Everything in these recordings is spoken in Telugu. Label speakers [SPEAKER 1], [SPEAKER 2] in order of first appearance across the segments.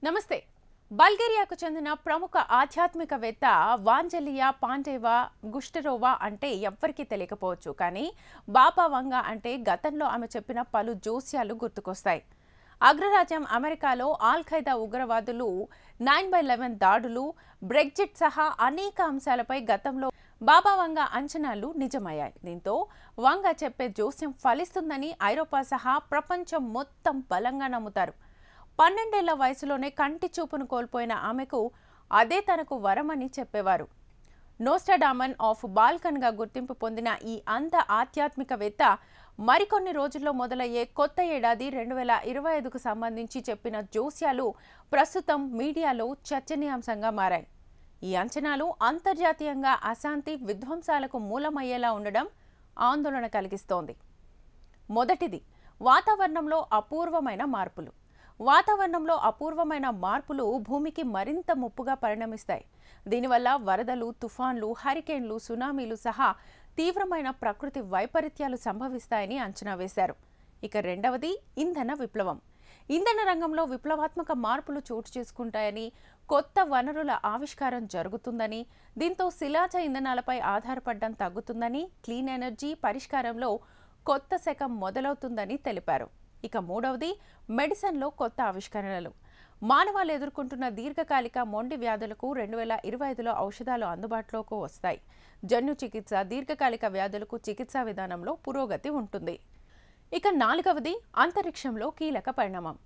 [SPEAKER 1] నమస్తే. బల్గేరియాకు చెందిన ప్రముఖ ఆధ్యాత్మికవేత్త వాంజెలియా పాండేవా గుస్టరోవా అంటే ఎవ్వరికీ తెలియకపోవచ్చు. కానీ బాబా వంగా అంటే గతంలో ఆమె చెప్పిన పలు జోస్యాలు గుర్తుకొస్తాయి. అగ్రరాజ్యం అమెరికాలో ఆల్-ఖైదా ఉగ్రవాదులు 9/11 దాడులు, బ్రెగ్జిట్ సహా అనేక అంశాలపై గతంలో బాబా వంగా అంచనాలు నిజమయ్యాయి. దీంతో వంగా చెప్పే జోస్యం ఫలిస్తుందని ఐరోపా సహా ప్రపంచం మొత్తం బలంగా నమ్ముతారు. 12 ఏళ్ల వయసులోనే కంటి చూపును కోల్పోయిన ఆమెకు అదే తనకు వరమని చెప్పేవారు. నోస్ట్రాడామస్ ఆఫ్ బాల్కన్గా గుర్తింపు పొందిన ఈ అంధ ఆధ్యాత్మికవేత్త మరికొన్ని రోజుల్లో మొదలయ్యే కొత్త ఏడాది 2025కు సంబంధించి చెప్పిన జోస్యాలు ప్రస్తుతం మీడియాలో చర్చనీయాంశంగా మారాయి. ఈ అంచనాలు అంతర్జాతీయంగా అశాంతి, విధ్వంసాలకు మూలమయ్యేలా ఉండడం ఆందోళన కలిగిస్తోంది. మొదటిది, వాతావరణంలో అపూర్వమైన మార్పులు. వాతావరణంలో అపూర్వమైన మార్పులు భూమికి మరింత ముప్పుగా పరిణమిస్తాయి. దీనివల్ల వరదలు, తుఫాన్లు, హరికేన్లు, సునామీలు సహా తీవ్రమైన ప్రకృతి వైపరీత్యాలు సంభవిస్తాయని అంచనా వేశారు. ఇక రెండవది, ఇంధన విప్లవం. ఇంధన రంగంలో విప్లవాత్మక మార్పులు చోటు చేసుకుంటాయని, కొత్త వనరుల ఆవిష్కారం జరుగుతుందని, దీంతో శిలాజ ఇంధనాలపై ఆధారపడడం తగ్గుతుందని, క్లీన్ ఎనర్జీ పరిష్కారంలో కొత్త శకం మొదలవుతుందని తెలిపారు. ఇక మూడవది, మెడిసిన్లో కొత్త ఆవిష్కరణలు. మానవాళి ఎదుర్కొంటున్న దీర్ఘకాలిక మొండి వ్యాధులకు 2025లో ఔషధాలు అందుబాటులోకి వస్తాయి. జన్యు చికిత్స, దీర్ఘకాలిక వ్యాధులకు చికిత్సా విధానంలో పురోగతి ఉంటుంది. ఇక నాలుగవది, అంతరిక్షంలో కీలక పరిణామం.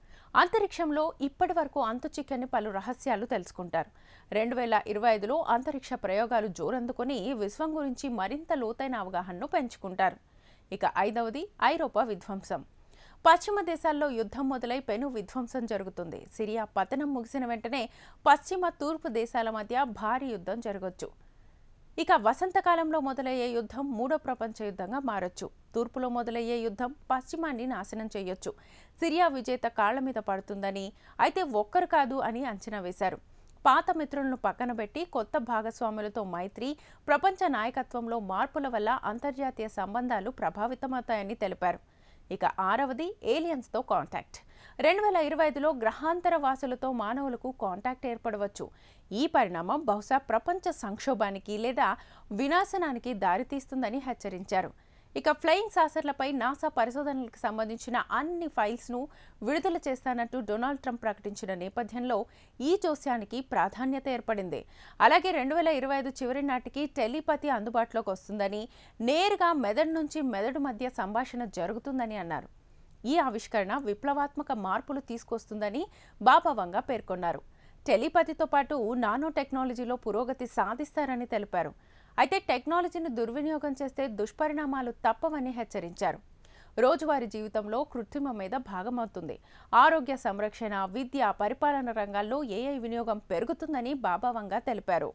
[SPEAKER 1] అంతరిక్షంలో ఇప్పటి వరకు అంతుచిక్కని పలు రహస్యాలు తెలుసుకుంటారు. 2025లో అంతరిక్ష ప్రయోగాలు జోరందుకొని విశ్వం గురించి మరింత లోతైన అవగాహనను పెంచుకుంటారు. ఇక ఐదవది, ఐరోపా విధ్వంసం. పశ్చిమ దేశాల్లో యుద్ధం మొదలై పెను విధ్వంసం జరుగుతుంది. సిరియా పతనం ముగిసిన వెంటనే పశ్చిమ, తూర్పు దేశాల మధ్య భారీ యుద్ధం జరగొచ్చు. ఇక వసంతకాలంలో మొదలయ్యే యుద్ధం మూడో ప్రపంచ యుద్ధంగా మారొచ్చు. తూర్పులో మొదలయ్యే యుద్ధం పశ్చిమాన్ని నాశనం చేయొచ్చు. సిరియా విజేత కాళ్ల మీద పడుతుందని, అయితే ఒక్కరు కాదు అని అంచనా వేశారు. పాత మిత్రులను పక్కన పెట్టి కొత్త భాగస్వాములతో మైత్రి, ప్రపంచ నాయకత్వంలో మార్పుల వల్ల అంతర్జాతీయ సంబంధాలు ప్రభావితమవుతాయని తెలిపారు. ఇక ఆరవది, ఏలియన్స్తో కాంటాక్ట్. 2025లో గ్రహాంతర వాసులతో మానవులకు కాంటాక్ట్ ఏర్పడవచ్చు. ఈ పరిణామం బహుశా ప్రపంచ సంక్షోభానికి లేదా వినాశనానికి దారితీస్తుందని హెచ్చరించారు. ఇక ఫ్లయింగ్ సాసర్లపై నాసా పరిశోధనలకు సంబంధించిన అన్ని ఫైల్స్ను విడుదల చేస్తానంటూ డొనాల్డ్ ట్రంప్ ప్రకటించిన నేపథ్యంలో ఈ జోస్యానికి ప్రాధాన్యత ఏర్పడింది. అలాగే 2025 చివరి నాటికి టెలిపతి అందుబాటులోకి వస్తుందని, నేరుగా మెదడు నుంచి మెదడు మధ్య సంభాషణ జరుగుతుందని అన్నారు. ఈ ఆవిష్కరణ విప్లవాత్మక మార్పులు తీసుకొస్తుందని బాబా వంగా పేర్కొన్నారు. టెలిపతితో పాటు నానో టెక్నాలజీలో పురోగతి సాధిస్తారని తెలిపారు. అయితే టెక్నాలజీని దుర్వినియోగం చేస్తే దుష్పరిణామాలు తప్పవని హెచ్చరించారు. రోజువారీ జీవితంలో కృత్రిమ మీద భాగమవుతుంది. ఆరోగ్య సంరక్షణ, విద్య, పరిపాలన రంగాల్లో ఏఐ వినియోగం పెరుగుతుందని బాబా వంగా తెలిపారు.